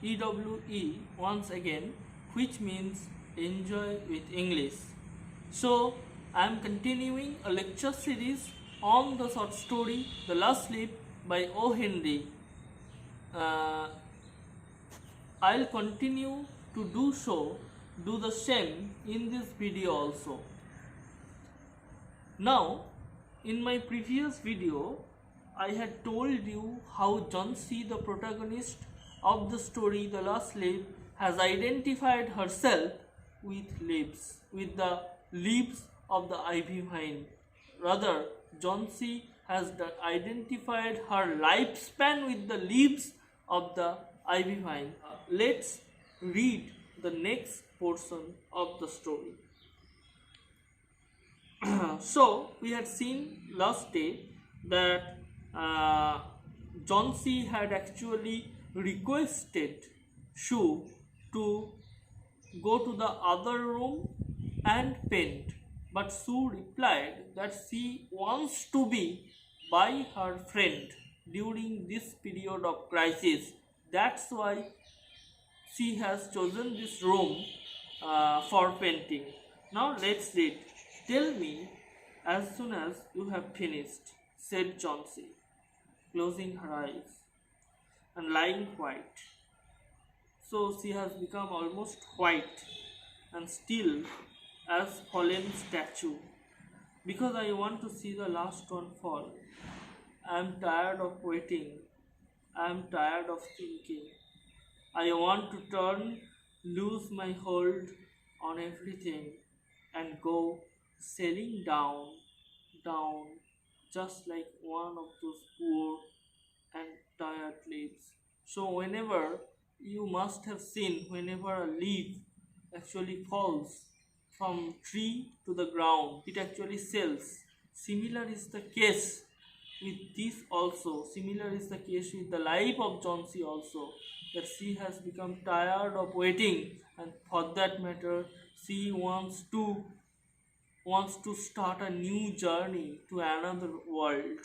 EWE once again, which means enjoy with English. So I am continuing a lecture series on the short story The Last Sleep by O. Henry. Uh, I'll continue to do the same in this video also. Now, in my previous video, I had told you how John C., the protagonist of the story The Last Sleep, has identified herself with the leaves of the ivy vine. Rather, John C. has identified her lifespan with the leaves of the ivy vine. Let's read the next portion of the story. So we had seen last day that John C. had actually requested Sue to go to the other room and paint, but Sue replied that she wants to be by her friend during this period of crisis. That's why she has chosen this room for painting. Now let's read. Tell me as soon as you have finished, said John C., closing her eyes and lying white. So she has become almost white and still as fallen statue. Because I want to see the last one fall. I am tired of waiting. I am tired of thinking. I want to turn, lose my hold on everything and go sailing down, just like one of those poor and tired leaves. So whenever you must have seen, whenever a leaf actually falls from tree to the ground, it actually sails. Similar is the case with this also. Similar is the case with the life of John C. also, that she has become tired of waiting, and for that matter, she wants to start a new journey to another world.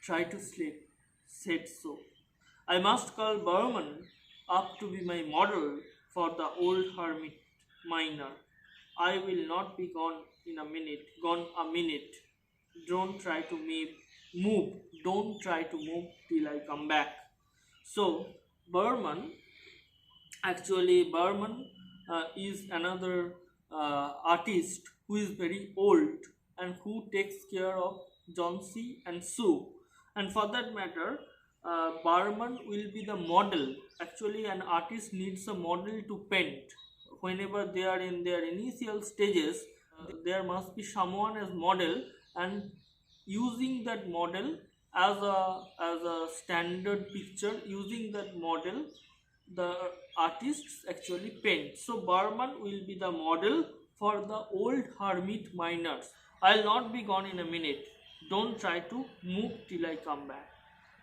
Try to sleep, said so. I must call Berman up to be my model for the old hermit miner. I will not be gone a minute. Don't try to move. Don't try to move till I come back. So Berman is another artist who is very old and who takes care of John C. and Sue. And for that matter, Berman will be the model. Actually, an artist needs a model to paint. Whenever they are in their initial stages, there must be someone as model, and using that model as a standard picture, using that model, the artists actually paint. So Berman will be the model for the old hermit miners. I'll not be gone in a minute. Don't try to move till I come back.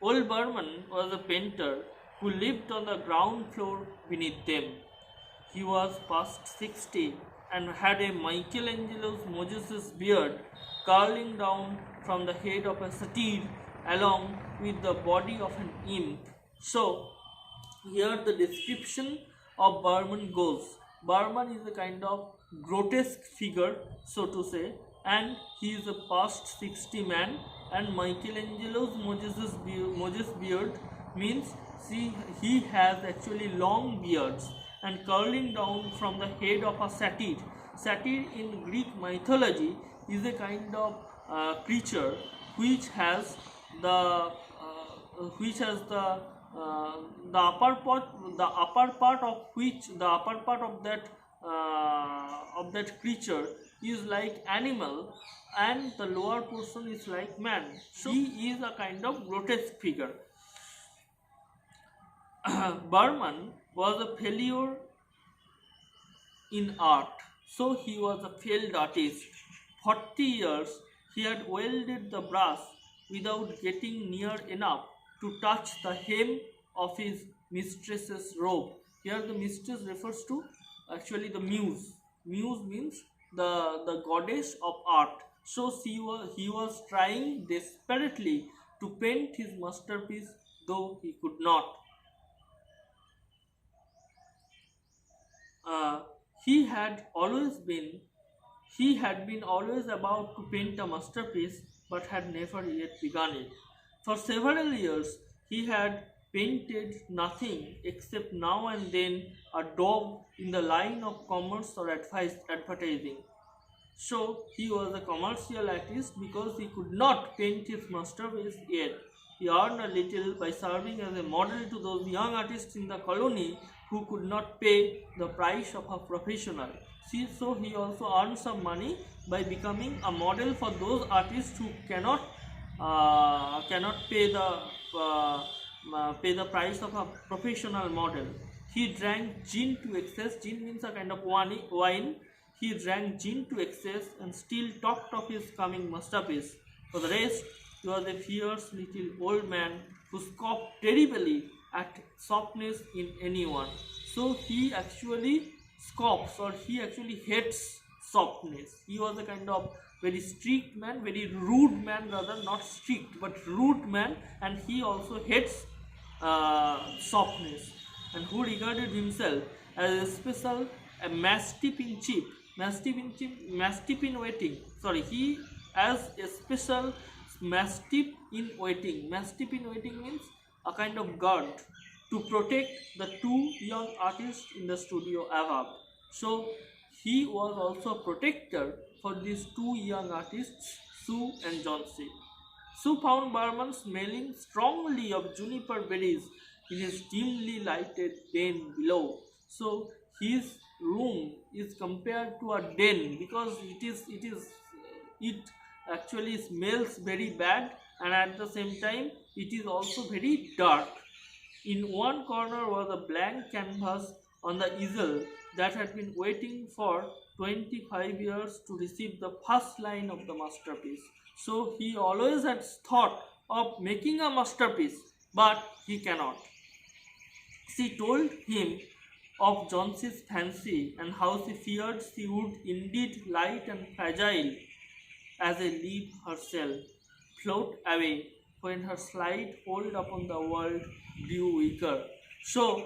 Old Berman was a painter who lived on the ground floor beneath them. He was past 60 and had a Michelangelo's Moses beard curling down from the head of a satyr along with the body of an imp. So here the description of Berman goes. Berman is a kind of grotesque figure, so to say, and he is a past 60 man, and Michelangelo's Moses beard means he has actually long beards and curling down from the head of a satyr. Satyr in Greek mythology is a kind of creature which has the upper part of that creature is like animal, and the lower portion is like man. So he is a kind of grotesque figure. Berman was a failure in art, so he was a failed artist. 40 years he had wielded the brush without getting near enough to touch the hem of his mistress's robe. Here the mistress refers to actually the muse. Muse means the goddess of art. So he was trying desperately to paint his masterpiece, though he could not. uh, he had always been he had been always about to paint a masterpiece but had never yet begun it. For several years he had painted nothing except now and then a dog in the line of commerce or advertising. So he was a commercial artist because he could not paint his masterpiece yet. He earned a little by serving as a model to those young artists in the colony who could not pay the price of a professional. See, so he also earned some money by becoming a model for those artists who cannot pay the price of a professional model. He drank gin to excess. Gin means a kind of wine. He drank gin to excess and still talked of his coming masterpiece. For the rest, he was a fierce little old man who scoffed terribly at softness in anyone. So he actually scoffs, or he actually hates softness. He was a kind of very strict man, very rude man, rather not strict but rude man, and he also hates softness, and who regarded himself as a special a mastiff in chief, mastiff in waiting. Sorry, he as a special mastiff in waiting. Mastiff in waiting means a kind of guard to protect the two young artists in the studio above. So he was also a protector for these two young artists, Sue and Johnsy. Sue found Barman smelling strongly of juniper berries in his dimly lighted den below. So his room is compared to a den because it actually smells very bad, and at the same time it is also very dark. In one corner was a blank canvas on the easel that had been waiting for 25 years to receive the first line of the masterpiece. So he always had thought of making a masterpiece, but he cannot. She told him of Johnsy's fancy and how she feared she would indeed, light and fragile as a leaf herself, float away when her slight hold upon the world grew weaker. So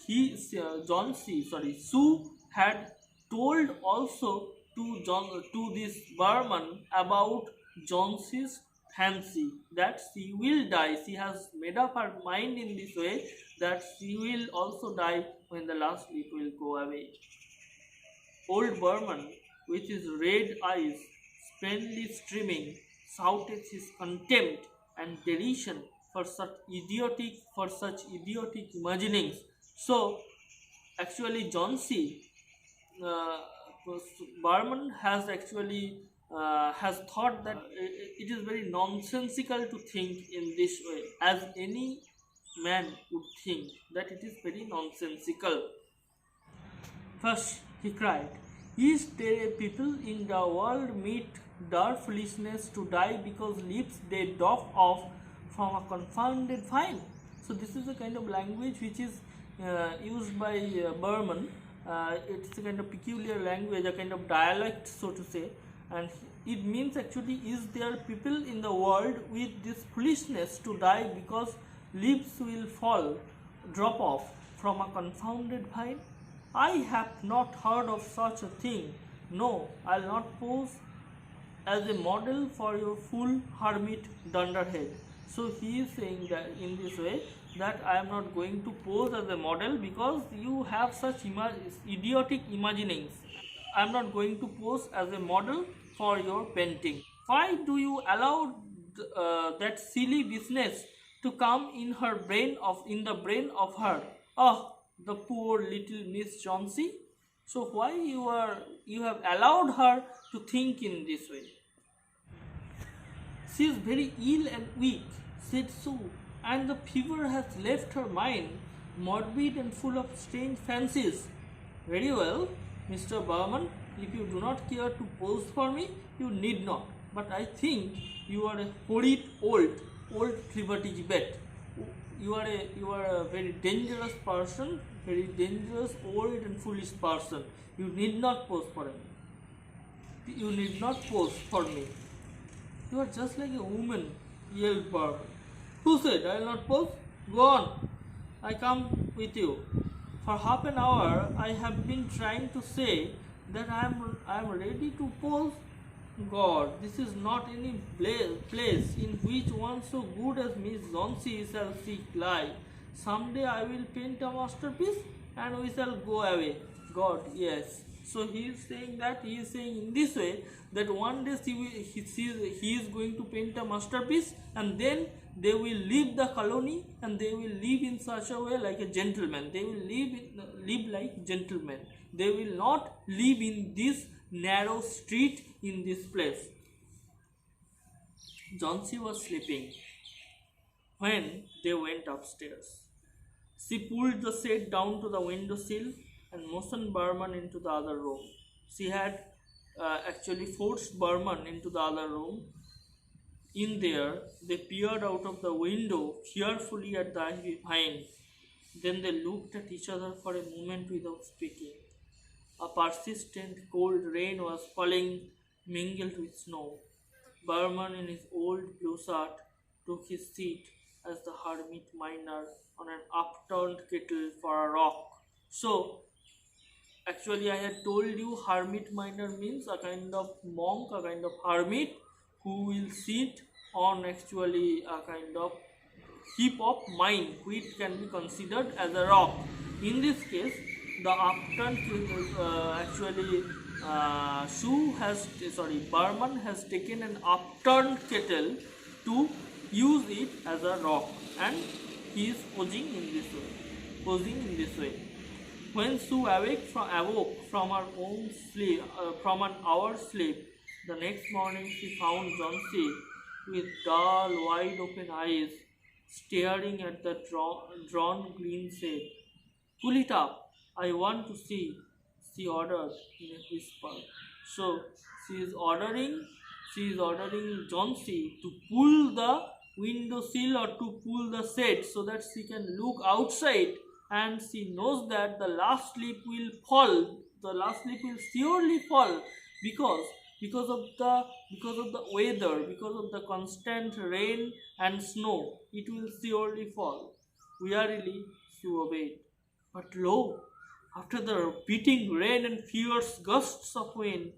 Sue had told also to this Barman about Johnsy's fancy, that she will die. She has made up her mind in this way that she will also die when the last leaf will go away. Old Barman, with his red eyes plainly streaming, shouted his contempt and derision for such idiotic imaginings. So actually Johnsy, uh, Barman has actually has thought that it is very nonsensical to think in this way, as any man would think that it is very nonsensical. First, he cried, is there a people in the world meet dark foolishness to die because lips they doff off from a confounded vine? So this is a kind of language which is used by Burman. It's a kind of peculiar language, a kind of dialect, so to say, and it means actually, is there people in the world with this foolishness to die because leaves will fall, drop off from a confounded vine? I have not heard of such a thing. No, I'll not pose as a model for your fool hermit dunderhead. So he is saying that in this way, that I am not going to pose as a model because you have such idiotic imaginings. I am not going to pose as a model for your painting. Why do you allow that silly business to come in the brain of her? Oh, the poor little Miss Johnsy. So why you have allowed her to think in this way? She is very ill and weak, said Sue, and the fever has left her mind morbid and full of strange fancies. Very well, Mr. Barman, if you do not care to pose for me, you need not. But I think you are a horrid old Liberty Gibet. You are a very dangerous person, very dangerous, old and foolish person. You need not pose for me. You need not pose for me. You are just like a woman, yelled Barman. Who said I will not pose? Go on. I come with you. For half an hour, I have been trying to say that I am ready to pose. God, this is not any place in which one so good as Miss Zonsi shall seek lie. Someday I will paint a masterpiece and we shall go away. God, yes. So he is saying that, he is saying in this way that one day he is going to paint a masterpiece, and then they will leave the colony and they will live in such a way like a gentleman. They will live like gentlemen. They will not live in this narrow street in this place. Jhansi was sleeping when they went upstairs. She pulled the shade down to the window sill and motioned Barman into the other room. She had actually forced Barman into the other room. In there, they peered out of the window fearfully at the ivy vine. Then they looked at each other for a moment without speaking. A persistent cold rain was falling, mingled with snow. Barman, in his old blue shirt, took his seat as the hermit miner on an upturned kettle for a rock. So, actually, I had told you hermit miner means a kind of monk, a kind of hermit who will sit on actually a kind of heap of mine which can be considered as a rock. In this case, the upturned Barman has taken an upturned kettle to use it as a rock, and he is posing in this way. When Sue awoke from her own sleep, from an hour's sleep, the next morning she found Jhansi with dull, wide-open eyes, staring at the drawn green shade. "Pull it up, I want to see," she ordered in a whisper. So she is ordering Jhansi to pull the window sill or to pull the shade so that she can look outside, and she knows that the last sleep will fall. The last sleep will surely fall because of the weather, because of the constant rain and snow. It will surely fall. Wearily she obeyed. But lo, after the beating rain and fierce gusts of wind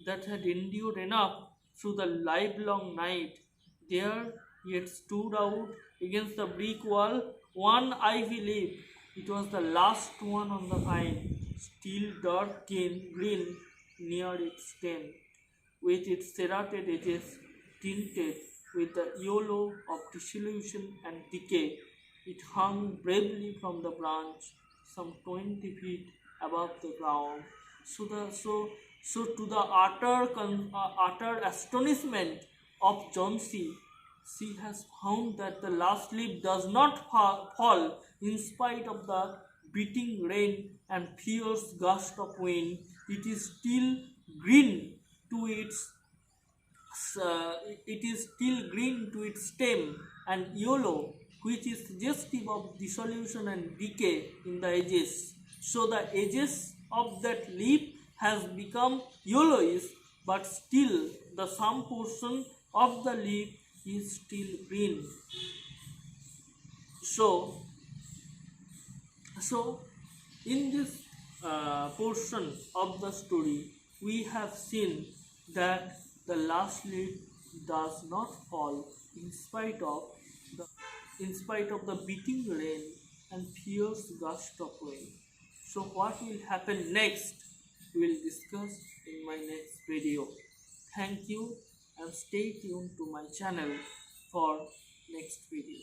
that had endured enough through the livelong night, there yet stood out against the brick wall one ivy leaf. It was the last one on the vine, still dark green near its stem, with its serrated edges tinted with the yellow of dissolution and decay. It hung bravely from the branch, some 20 feet above the ground. So to the utter astonishment of Jhansi, she has found that the last leaf does not fall in spite of the beating rain and fierce gust of wind. It is still green to its stem, and yellow, which is suggestive of dissolution and decay in the edges. So the edges of that leaf has become yellowish, but still some portion of the leaf is still green. So in this portion of the story, we have seen that the last leaf does not fall in spite of the beating rain and fierce gust of wind. So what will happen next, we will discuss in my next video. Thank you, and stay tuned to my channel for next video.